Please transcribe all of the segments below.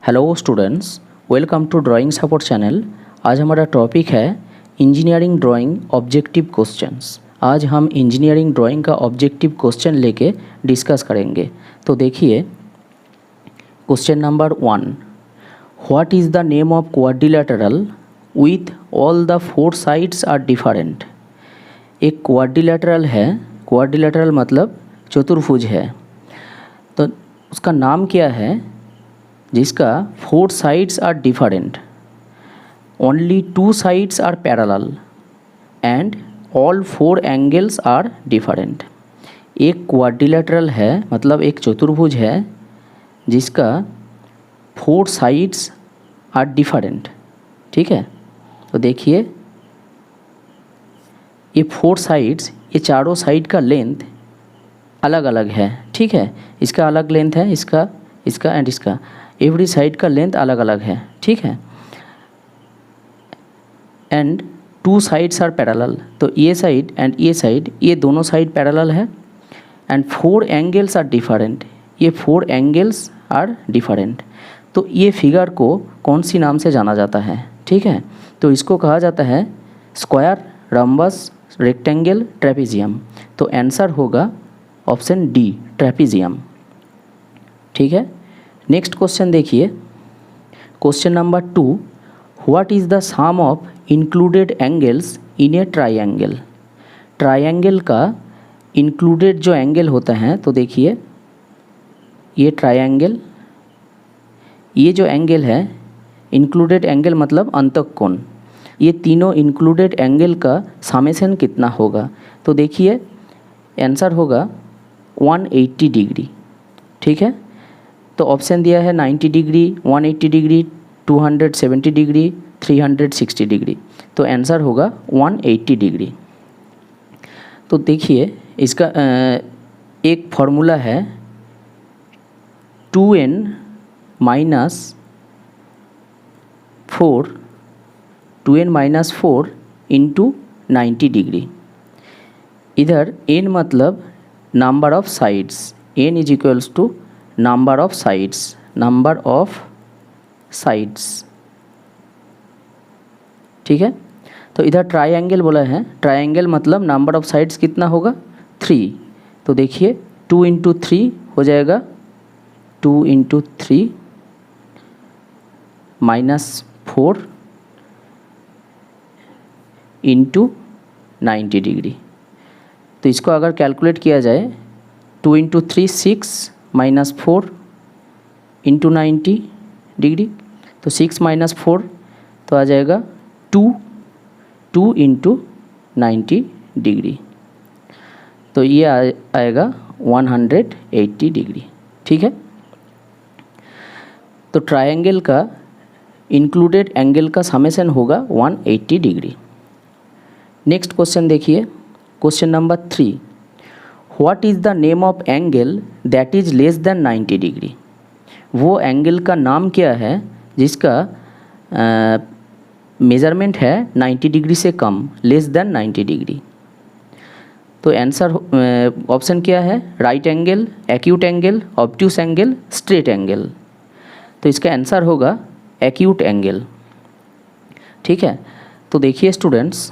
Hello students, welcome to drawing support channel. आज हमारा topic है इंजीनियरिंग ड्राइंग ऑब्जेक्टिव क्वेश्चंस। आज हम इंजीनियरिंग ड्राइंग का ऑब्जेक्टिव क्वेश्चन लेके डिस्कस करेंगे। तो देखिए question number 1, what is the name of quadrilateral with all the 4 sides are different. एक क्वाड्रिलेटरल है, क्वाड्रिलेटरल मतलब चतुर्भुज है, तो उसका नाम क्या है जिसका 4 sides are different, only 2 sides are parallel and all 4 angles are different. एक क्वाड्रिलेटरल है मतलब एक चतुर्भुज है जिसका 4 साइड्स आर डिफरेंट। ठीक है, तो देखिए ये 4 साइड्स, ये चारों साइड का लेंथ अलग अलग है। ठीक है, इसका अलग लेंथ है, इसका एंड इसका, एवरी साइड का लेंथ अलग अलग है। ठीक है, एंड 2 साइड्स आर पैरेलल, तो ये साइड एंड ये साइड, ये दोनों साइड पैरेलल है। एंड 4 एंगल्स आर डिफरेंट, ये 4 एंगल्स आर डिफरेंट। तो ये फिगर को कौन सी नाम से जाना जाता है? ठीक है, तो इसको कहा जाता है स्क्वायर, रम्बस, रेक्टेंगल, ट्रेपेजियम। तो आंसर होगा ऑप्शन डी, ट्रेपेजियम। ठीक है, नेक्स्ट क्वेश्चन देखिए, question number 2, what is the sum of included angles in a triangle. Triangle का इंक्लूडेड जो एंगल होता है, तो देखिए ये ट्राइंगल, ये जो एंगल है इंक्लूडेड एंगल मतलब अंतःकोण, ये तीनों इंक्लूडेड एंगल का समेशन कितना होगा? तो देखिए आंसर होगा 180 डिग्री। ठीक है, तो ऑप्शन दिया है 90 डिग्री, 180 डिग्री, 270 डिग्री, 360 डिग्री। तो आंसर होगा 180 डिग्री। तो देखिए इसका एक फॉर्मूला है 2n माइनस 4 इंटू 90 डिग्री। इधर n मतलब number of sides, n is equals to number of sides. ठीक है, तो इधर ट्राइंगल बोला है, ट्राइंगल मतलब नंबर ऑफ साइड्स कितना होगा? 3। तो देखिए 2 इंटू 3 हो जाएगा 2 इंटू 3 माइनस 4 इंटू 90 डिग्री। तो इसको अगर कैलकुलेट किया जाए 2 इंटू 3 6 माइनस 4 इंटू 90 डिग्री, तो 6 माइनस 4 तो आ जाएगा 2 इंटू 90 डिग्री, तो ये आएगा 180 डिग्री। ठीक है, तो ट्रायंगल का इंक्लूडेड एंगल का समेशन होगा 180 डिग्री। नेक्स्ट क्वेश्चन देखिए, question number 3, what is the name of angle that is less than 90 degree. वो एंगल का नाम क्या है जिसका मेज़रमेंट है 90 डिग्री से कम, लेस देन 90 डिग्री। तो आंसर ऑप्शन क्या है? Right angle, acute angle, obtuse angle, straight angle. तो इसका आंसर होगा एक्यूट एंगल। ठीक है, तो देखिए students,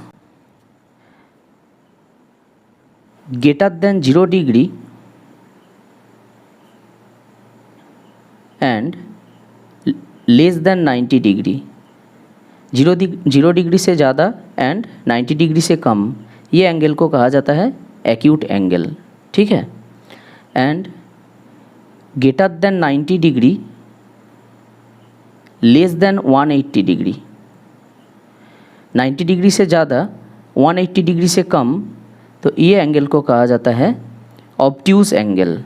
greater than 0 degree and less than 90 degree, 0 degree से ज़्यादा एंड 90 डिग्री से कम, ये एंगल को कहा जाता है एक्यूट एंगल। ठीक है, and greater than 90 degree, less than 180 degree, 90 degree से ज़्यादा 180 डिग्री से कम, तो ये एंगल को कहा जाता है ऑब्ट्यूस एंगल।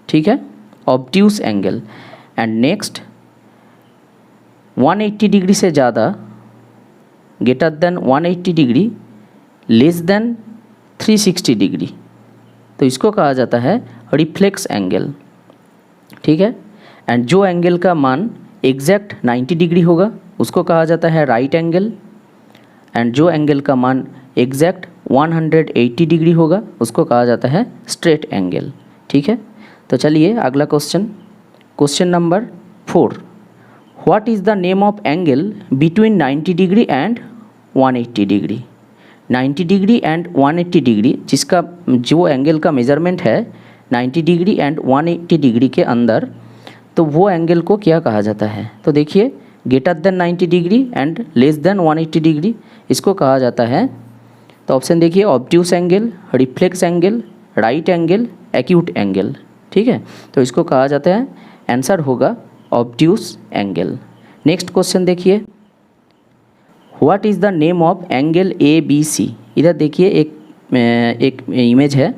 ठीक है, obtuse angle. And next 180 degree से ज़्यादा, greater than 180 degree, less than 360 degree, तो इसको कहा जाता है रिफ्लेक्स एंगल। ठीक है, एंड जो एंगल का मान एग्जैक्ट 90 डिग्री होगा उसको कहा जाता है राइट एंगल, एंड जो एंगल का मान एग्जैक्ट 180 डिग्री होगा उसको कहा जाता है स्ट्रेट एंगल। ठीक है, तो चलिए अगला question, question number 4, what is the name of angle between 90 degree and 180 degree. 90 degree and 180 degree जिसका जो एंगल का मेजरमेंट है 90 डिग्री एंड 180 डिग्री के अंदर, तो वो एंगल को क्या कहा जाता है। तो देखिए greater than 90 degree and less than 180 degree इसको कहा जाता है। तो ऑप्शन देखिए obtuse angle, reflex angle, right angle, acute angle. ठीक है, तो इसको कहा जाता है, आंसर होगा ऑब्ट्यूस एंगल। नेक्स्ट क्वेश्चन देखिए, what is the name of angle A B C. इधर देखिए एक इमेज है,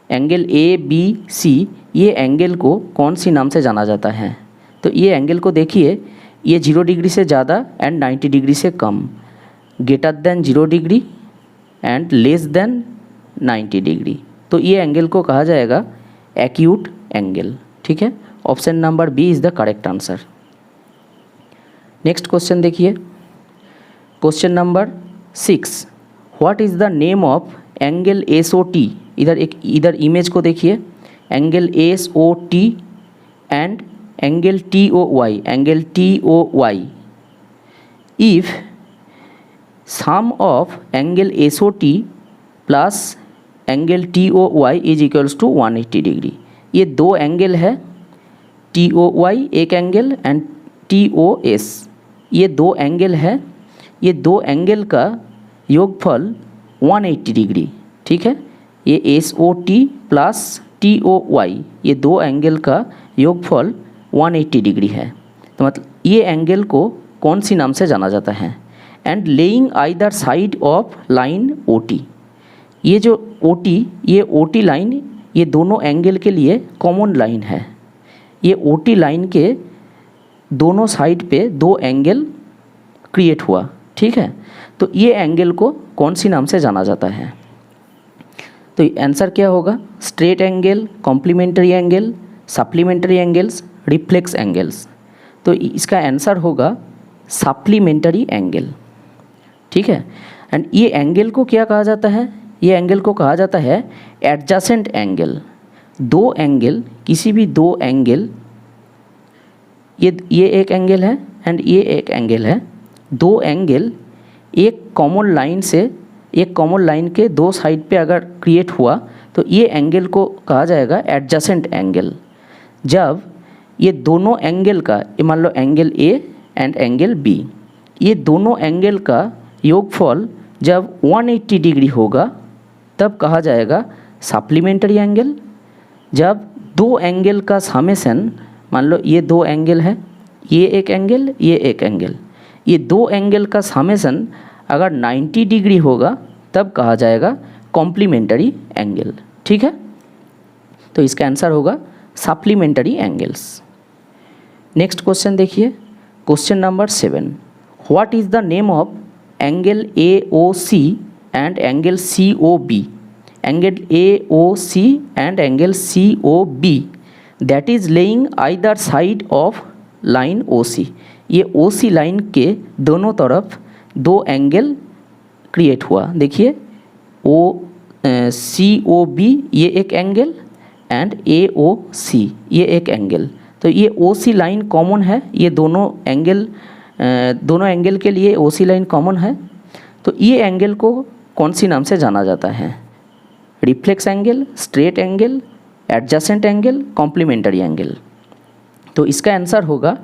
एंगल ए बी सी, ये एंगल को कौन सी नाम से जाना जाता है। तो ये एंगल को देखिए, ये 0 डिग्री से ज़्यादा एंड 90 डिग्री से कम, greater than 0 degree and less than 90 degree, तो ये एंगल को कहा जाएगा एक्यूट एंगल। ठीक है, option number B is the correct answer. Next question देखिए, question number 6, what is the name of angle S O T. इधर इमेज को देखिए, angle S O T and angle T O Y, angle T O Y. If sum of angle S O T plus angle T O Y is equals to 180 degree. ये दो angle है, T O Y एक angle and T O S, ये दो angle है। ये दो angle का योगफल 180 डिग्री। ठीक है, ये S O T plus T O Y, ये दो एंगल का योगफल 180 डिग्री है। तो मतलब ये एंगल को कौन सी नाम से जाना जाता है। And lying either side of line O T, ये जो ओ टी, ये ओ टी लाइन, ये दोनों एंगल के लिए कॉमन लाइन है। ये ओ टी लाइन के दोनों साइड पे दो एंगल क्रिएट हुआ। ठीक है, तो ये एंगल को कौन सी नाम से जाना जाता है। तो आंसर क्या होगा, straight angle, complementary angle, supplementary angles, reflex angles. तो इसका आंसर होगा सप्लीमेंट्री एंगल। ठीक है, एंड ये एंगल को क्या कहा जाता है, ये एंगल को कहा जाता है एडजेसेंट एंगल। दो एंगल, किसी भी दो एंगल, ये एक एंगल है एंड ये एक एंगल है, दो एंगल एक कॉमन लाइन से, एक कॉमन लाइन के दो साइड पे अगर क्रिएट हुआ तो ये एंगल को कहा जाएगा एडजेसेंट एंगल। जब ये दोनों एंगल का, ये मान लो angle A and angle B, ये दोनों एंगल का योगफल जब 180 डिग्री होगा तब कहा जाएगा सप्लीमेंट्री एंगल। जब दो एंगल का समेशन, मान लो ये दो एंगल है, ये एक एंगल, ये एक एंगल, ये दो एंगल का समेशन अगर 90 डिग्री होगा तब कहा जाएगा कॉम्प्लीमेंट्री एंगल। ठीक है, तो इसका आंसर होगा सप्लीमेंट्री एंगल्स। नेक्स्ट क्वेश्चन देखिए, question number 7, what is the name of angle A O C and angle C O B. Angle A O C and angle C O B that is laying either side of line O C. ये O सी line के दोनों तरफ दो angle create हुआ। देखिए ओ सी O B ये एक angle and A O C ये एक एंगल। तो ये ओ सी लाइन कॉमन है, ये दोनों एंगल के लिए ओ सी लाइन कॉमन है। तो ये एंगल को कौन सी नाम से जाना जाता है, reflex angle, straight angle, adjacent angle, complementary angle. तो इसका आंसर होगा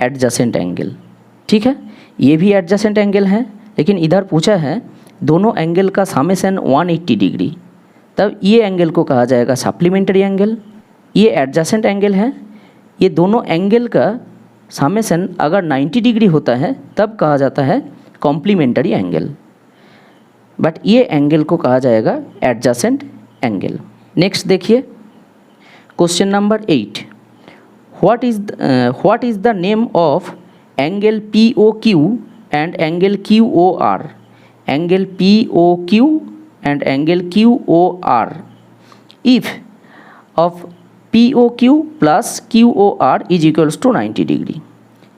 एडजेसेंट एंगल। ठीक है, ये भी एडजेसेंट एंगल है, लेकिन इधर पूछा है दोनों एंगल का समेशन 180 डिग्री, तब ये एंगल को कहा जाएगा सप्लीमेंट्री एंगल। ये एडजेसेंट एंगल है, ये दोनों एंगल का समेशन अगर 90 डिग्री होता है तब कहा जाता है कॉम्प्लीमेंट्री एंगल, बट ये एंगल को कहा जाएगा एडजेसेंट एंगल। नेक्स्ट देखिए, question number 8, what is the name of angle P O Q and angle Q O R. Angle P O Q and angle Q O R if of P O Q plus Q O R is equals to 90 degree.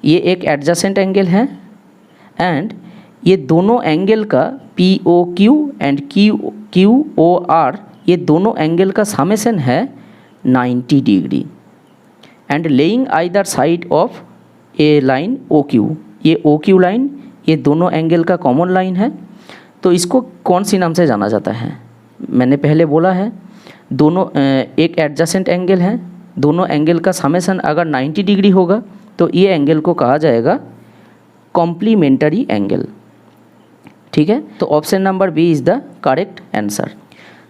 ये एक adjacent angle है and ये दोनों angle का P O Q and Q O R, ये दोनों angle का summation है 90 degree and lying either side of a line O Q, ये ओ क्यू लाइन ये दोनों एंगल का कॉमन लाइन है। तो इसको कौन सी नाम से जाना जाता है? मैंने पहले बोला है दोनों एक एडजेसेंट एंगल है, दोनों एंगल का समेसन अगर 90 डिग्री होगा तो ये एंगल को कहा जाएगा कॉम्प्लीमेंटरी एंगल। ठीक है, तो option number B is the correct answer.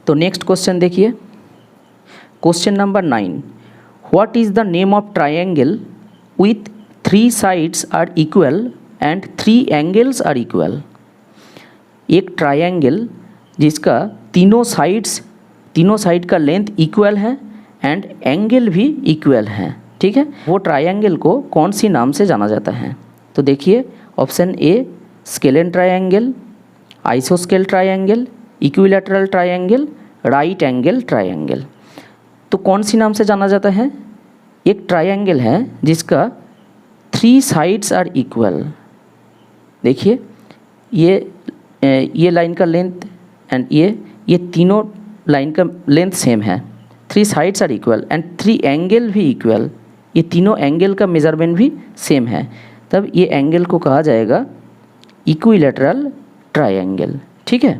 तो नेक्स्ट क्वेश्चन देखिए, question number 9, what is the name of triangle with 3 sides are equal and 3 angles are equal? एक ट्रायंगल जिसका तीनों साइड का लेंथ इक्वल है एंड एंगल भी equal है, ठीक है, वो ट्रायंगल को कौन सी नाम से जाना जाता है? तो देखिए ऑप्शन ए स्केलेन ट्रायंगल, आइसोस्केल triangle, equilateral triangle, right angle triangle. तो कौन सी नाम से जाना जाता है? एक ट्रायंगल है जिसका 3 साइड्स आर इक्वल। देखिए ये लाइन का लेंथ एंड ये तीनों लाइन का लेंथ सेम है, 3 sides are equal and 3 angle भी इक्वल, ये तीनों एंगल का मेजरमेंट भी सेम है, तब ये एंगल को कहा जाएगा इक्विलैटरल ट्रायंगल। ठीक है,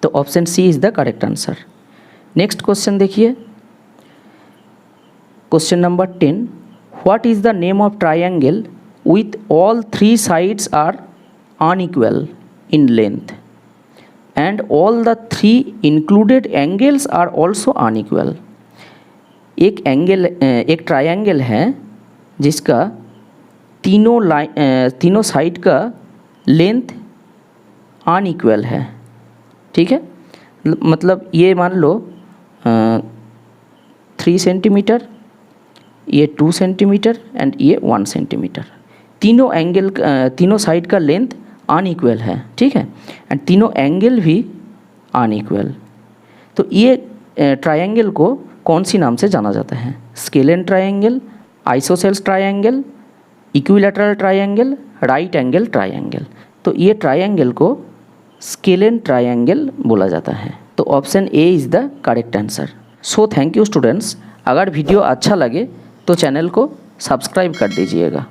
तो option C is the correct answer. Next question देखिए, question number 10, what is the name of triangle with all 3 sides are unequal in length and all the 3 included angles are also unequal? एक triangle है जिसका तीनों side का length unequal है। ठीक है, मतलब ये मान लो 3 सेंटीमीटर, ये 2 सेंटीमीटर एंड ये 1 सेंटीमीटर, तीनों साइड का लेंथ अनइक्वल है। ठीक है, एंड तीनों एंगल भी अनइक्वल। तो ये ट्रायंगल को कौन सी नाम से जाना जाता है? Scalene triangle, isosceles triangle, equilateral triangle, right angle triangle. तो ये ट्रायंगल को स्केलेन ट्रायंगल बोला जाता है। तो option A is the correct answer. So thank you students, अगर वीडियो अच्छा लगे तो चैनल को सब्सक्राइब कर दीजिएगा।